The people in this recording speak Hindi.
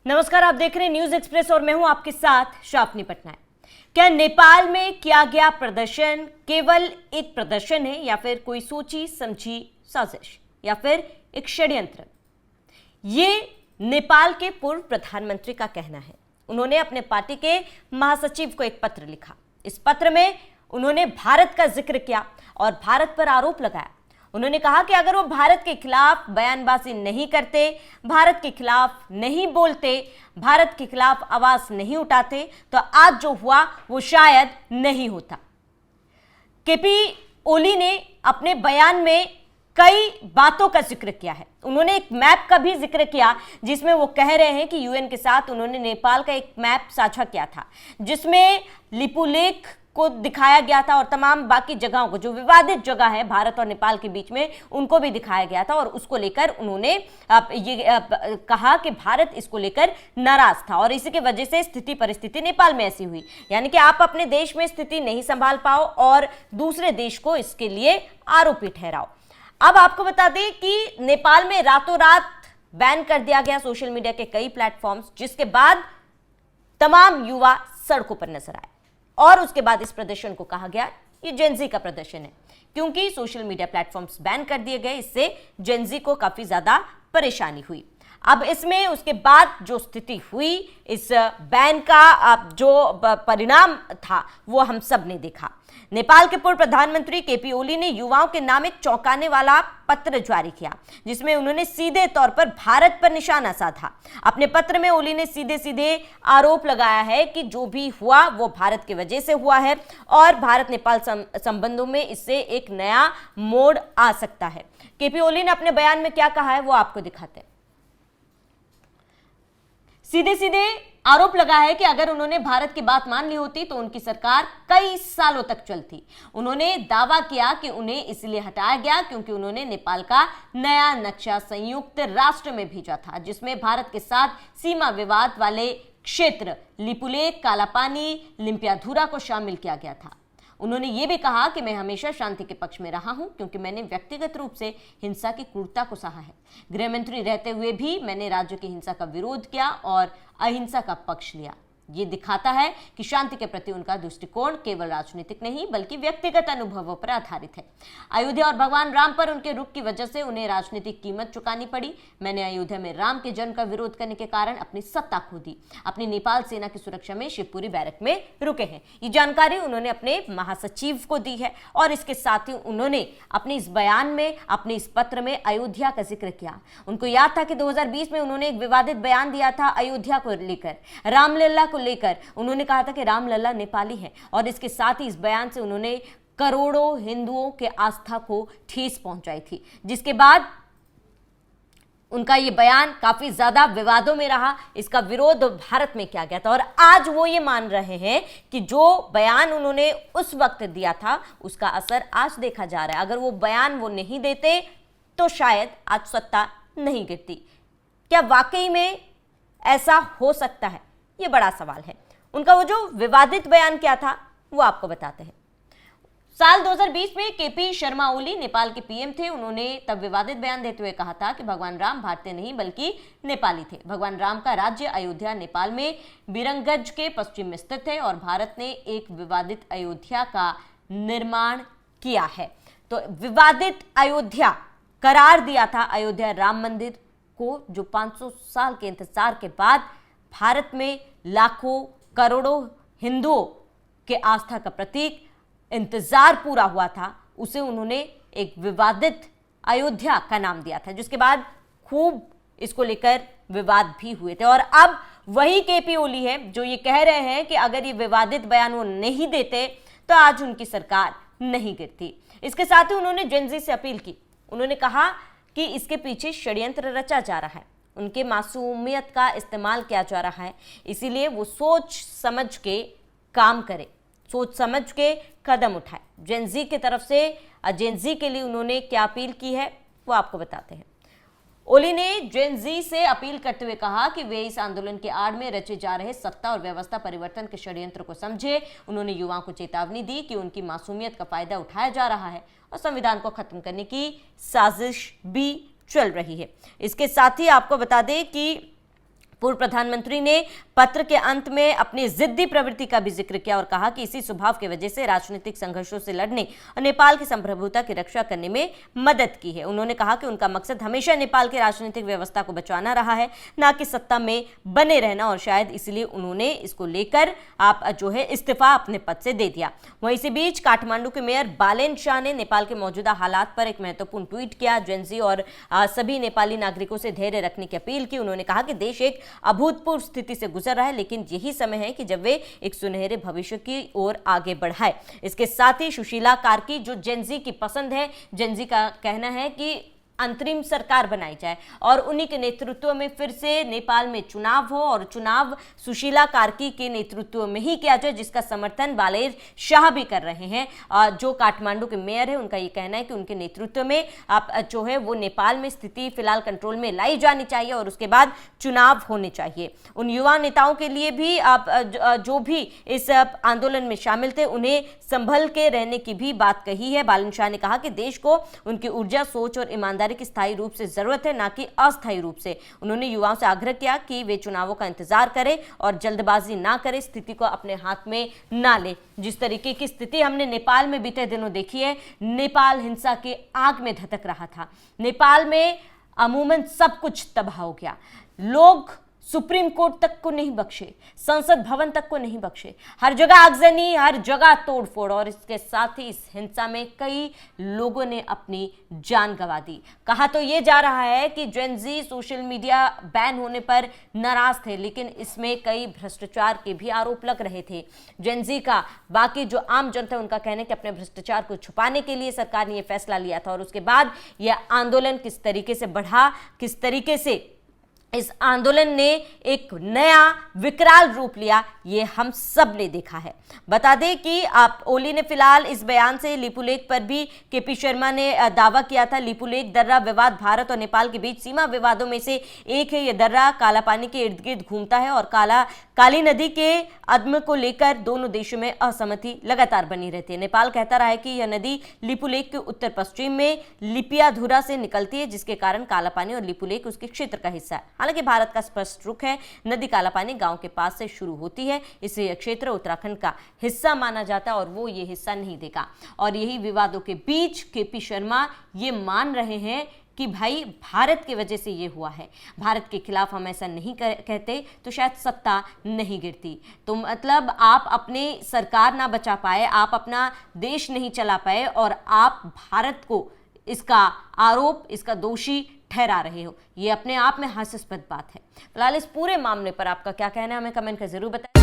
नमस्कार, आप देख रहे हैं न्यूज एक्सप्रेस और मैं हूं आपके साथ शापनी पटनायक। क्या नेपाल में किया गया प्रदर्शन केवल एक प्रदर्शन है या फिर कोई सोची समझी साजिश या फिर एक षड्यंत्र? ये नेपाल के पूर्व प्रधानमंत्री का कहना है। उन्होंने अपने पार्टी के महासचिव को एक पत्र लिखा। इस पत्र में उन्होंने भारत का जिक्र किया और भारत पर आरोप लगाया। उन्होंने कहा कि अगर वो भारत के खिलाफ बयानबाजी नहीं करते, भारत के खिलाफ नहीं बोलते, भारत के खिलाफ आवाज नहीं उठाते तो आज जो हुआ वो शायद नहीं होता। केपी ओली ने अपने बयान में कई बातों का जिक्र किया है। उन्होंने एक मैप का भी जिक्र किया जिसमें वो कह रहे हैं कि यूएन के साथ उन्होंने नेपाल का एक मैप साझा किया था जिसमें लिपुलेख को दिखाया गया था और तमाम बाकी जगहों को, जो विवादित जगह है भारत और नेपाल के बीच में, उनको भी दिखाया गया था और उसको लेकर उन्होंने कहा कि भारत इसको लेकर नाराज था और इसी की वजह से स्थिति परिस्थिति नेपाल में ऐसी हुई। यानी कि आप अपने देश में स्थिति नहीं संभाल पाओ और दूसरे देश को इसके लिए आरोपी ठहराओ। अब आपको बता दें कि नेपाल में रातों रात बैन कर दिया गया सोशल मीडिया के कई प्लेटफॉर्म्स, जिसके बाद तमाम युवा सड़कों पर नजर आए और उसके बाद इस प्रदर्शन को कहा गया ये जेनजी का प्रदर्शन है, क्योंकि सोशल मीडिया प्लेटफॉर्म्स बैन कर दिए गए। इससे जेनजी को काफी ज्यादा परेशानी हुई। अब इसमें उसके बाद जो स्थिति हुई, इस बैन का जो परिणाम था वो हम सब ने देखा। नेपाल के पूर्व प्रधानमंत्री केपी ओली ने युवाओं के नाम एक चौंकाने वाला पत्र जारी किया जिसमें उन्होंने सीधे तौर पर भारत पर निशाना साधा। अपने पत्र में ओली ने सीधे सीधे आरोप लगाया है कि जो भी हुआ वो भारत की वजह से हुआ है और भारत नेपाल संबंधों में इससे एक नया मोड़ आ सकता है। केपी ओली ने अपने बयान में क्या कहा है वो आपको दिखाते हैं। सीधे सीधे आरोप लगा है कि अगर उन्होंने भारत की बात मान ली होती तो उनकी सरकार कई सालों तक चलती। उन्होंने दावा किया कि उन्हें इसलिए हटाया गया क्योंकि उन्होंने नेपाल का नया नक्शा संयुक्त राष्ट्र में भेजा था जिसमें भारत के साथ सीमा विवाद वाले क्षेत्र लिपुलेख, कालापानी, लिम्पियाधुरा को शामिल किया गया था। उन्होंने ये भी कहा कि मैं हमेशा शांति के पक्ष में रहा हूं क्योंकि मैंने व्यक्तिगत रूप से हिंसा की क्रूरता को सहा है। गृह मंत्री रहते हुए भी मैंने राज्य की हिंसा का विरोध किया और अहिंसा का पक्ष लिया। ये दिखाता है कि शांति के प्रति उनका दृष्टिकोण केवल राजनीतिक नहीं बल्कि व्यक्तिगत अनुभवों पर आधारित है। अयोध्या और भगवान राम पर उनके रुख की वजह से उन्हें राजनीतिक कीमत चुकानी पड़ी। मैंने अयोध्या में राम के जन्म का विरोध करने के कारण अपनी सत्ता खो दी। अपनी नेपाल सेना की सुरक्षा में शिवपुरी बैरक में रुके हैं। ये जानकारी उन्होंने अपने महासचिव को दी है और इसके साथ ही उन्होंने अपने इस बयान में, अपने इस पत्र में अयोध्या का जिक्र किया। उनको याद था कि 2020 में उन्होंने एक विवादित बयान दिया था अयोध्या को लेकर, रामलला को लेकर। उन्होंने कहा था कि रामलला नेपाली है और इसके साथ ही इस बयान से उन्होंने करोड़ों हिंदुओं के आस्था को ठेस पहुंचाई थी, जिसके बाद उनका यह बयान काफी ज्यादा विवादों में रहा। इसका विरोध भारत में किया गया था और आज वो ये मान रहे हैं कि जो बयान उन्होंने उस वक्त दिया था उसका असर आज देखा जा रहा है। अगर वो बयान वो नहीं देते तो शायद आज सत्ता नहीं गिरती। क्या वाकई में ऐसा हो सकता है? ये बड़ा सवाल है। उनका वो जो विवादित बयान क्या था वो आपको बताते हैं। साल 2020 में केपी शर्मा ओली नेपाल के पीएम थे। उन्होंने तब विवादित बयान देते हुए कहा था कि भगवान राम भारतीय नहीं बल्कि नेपाली थे। भगवान राम का राज्य अयोध्या नेपाल में बिरंगज के पश्चिम में स्थित है और भारत ने एक विवादित अयोध्या का निर्माण किया है। तो विवादित अयोध्या करार दिया था अयोध्या राम मंदिर को, जो 500 साल के इंतजार के बाद भारत में लाखों करोड़ों हिंदुओं के आस्था का प्रतीक, इंतजार पूरा हुआ था, उसे उन्होंने एक विवादित अयोध्या का नाम दिया था, जिसके बाद खूब इसको लेकर विवाद भी हुए थे। और अब वही केपी ओली है जो ये कह रहे हैं कि अगर ये विवादित बयान वो नहीं देते तो आज उनकी सरकार नहीं गिरती। इसके साथ ही उन्होंने जेनजी से अपील की। उन्होंने कहा कि इसके पीछे षड्यंत्र रचा जा रहा है, उनके मासूमियत का इस्तेमाल किया जा रहा है, इसीलिए वो सोच समझ के काम करे, सोच समझ के कदम उठाए। जेनजी की तरफ से जेनजी के लिए उन्होंने क्या अपील की है वो आपको बताते हैं। ओली ने जेनजी से अपील करते हुए कहा कि वे इस आंदोलन के आड़ में रचे जा रहे सत्ता और व्यवस्था परिवर्तन के षड्यंत्र को समझे। उन्होंने युवाओं को चेतावनी दी कि उनकी मासूमियत का फायदा उठाया जा रहा है और संविधान को खत्म करने की साजिश भी चल रही है। इसके साथ ही आपको बता दें कि पूर्व प्रधानमंत्री ने पत्र के अंत में अपनी जिद्दी प्रवृत्ति का भी जिक्र किया और कहा कि इसी स्वभाव की वजह से राजनीतिक संघर्षों से लड़ने और नेपाल की संप्रभुता की रक्षा करने में मदद की है। उन्होंने कहा कि उनका मकसद हमेशा नेपाल की राजनीतिक व्यवस्था को बचाना रहा है, ना कि सत्ता में बने रहना, और शायद इसलिए उन्होंने इसको लेकर इस्तीफा अपने पद से दे दिया। वहीं इसी बीच काठमांडू के मेयर बालेन शाह ने नेपाल के मौजूदा हालात पर एक महत्वपूर्ण ट्वीट किया। जेनजी और सभी नेपाली नागरिकों से धैर्य रखने की अपील की। उन्होंने कहा कि देश एक अभूतपूर्व स्थिति से गुजर रहा है, लेकिन यही समय है कि जब वे एक सुनहरे भविष्य की ओर आगे बढ़ाए। इसके साथ ही सुशीला कार्की, जो जेनजी की पसंद है, जेनजी का कहना है कि अंतरिम सरकार बनाई जाए और उन्हीं के नेतृत्व में फिर से नेपाल में चुनाव हो और चुनाव सुशीला कार्की के नेतृत्व में ही किया जाए, जिसका समर्थन बालेन शाह भी कर रहे हैं। जो काठमांडू के मेयर है, उनका ये कहना है कि उनके नेतृत्व में वो नेपाल में स्थिति फिलहाल कंट्रोल में लाई जानी चाहिए और उसके बाद चुनाव होने चाहिए। उन युवा नेताओं के लिए भी जो भी इस आंदोलन में शामिल थे, उन्हें संभल के रहने की भी बात कही है। बालेन शाह ने कहा कि देश को उनकी ऊर्जा, सोच और ईमानदारी की स्थायी रूप से जरूरत है, ना कि अस्थायी रूप से। उन्होंने युवाओं से आग्रह किया कि वे चुनावों का इंतजार करें और जल्दबाजी ना करें, स्थिति को अपने हाथ में ना ले। जिस तरीके की स्थिति हमने नेपाल में बीते दिनों देखी है, नेपाल हिंसा के आग में धधक रहा था। नेपाल में अमूमन सब कुछ तबाह हो गया। लोग सुप्रीम कोर्ट तक को नहीं बख्शे, संसद भवन तक को नहीं बख्शे, हर जगह आगजनी, हर जगह तोड़फोड़, और इसके साथ ही इस हिंसा में कई लोगों ने अपनी जान गंवा दी। कहा तो ये जा रहा है कि जेनजी सोशल मीडिया बैन होने पर नाराज थे, लेकिन इसमें कई भ्रष्टाचार के भी आरोप लग रहे थे। जेनजी का बाकी जो आम जनता है, उनका कहना है कि अपने भ्रष्टाचार को छुपाने के लिए सरकार ने यह फैसला लिया था और उसके बाद यह आंदोलन किस तरीके से बढ़ा, किस तरीके से इस आंदोलन ने एक नया विकराल रूप लिया, ये हम सब ने देखा है। बता दें कि ओली ने फिलहाल इस बयान से लिपुलेख पर भी केपी शर्मा ने दावा किया था। लिपुलेख दर्रा विवाद भारत और नेपाल के बीच सीमा विवादों में से एक है। यह दर्रा काला पानी के इर्द गिर्द घूमता है और काली नदी के अदम को लेकर दोनों देशों में असहमति लगातार बनी रहती है। नेपाल कहता रहा है कि यह नदी लिपुलेख के उत्तर पश्चिम में लिपियाधुरा से निकलती है, जिसके कारण काला पानी और लिपुलेख उसके क्षेत्र का हिस्सा है। हालांकि भारत का स्पष्ट रुख है, नदी कालापानी गांव के पास से शुरू होती है, इसलिए यह क्षेत्र उत्तराखंड का हिस्सा माना जाता है और वो ये हिस्सा नहीं देगा। और यही विवादों के बीच केपी शर्मा ये मान रहे हैं कि भाई भारत की वजह से ये हुआ है, भारत के खिलाफ हम ऐसा नहीं कहते तो शायद सत्ता नहीं गिरती। तो मतलब आप अपने सरकार ना बचा पाए, आप अपना देश नहीं चला पाए और आप भारत को इसका आरोप, इसका दोषी ठहरा रहे हो, ये अपने आप में हास्यास्पद बात है। फिलहाल इस पूरे मामले पर आपका क्या कहना है, हमें कमेंट कर जरूर बताएं।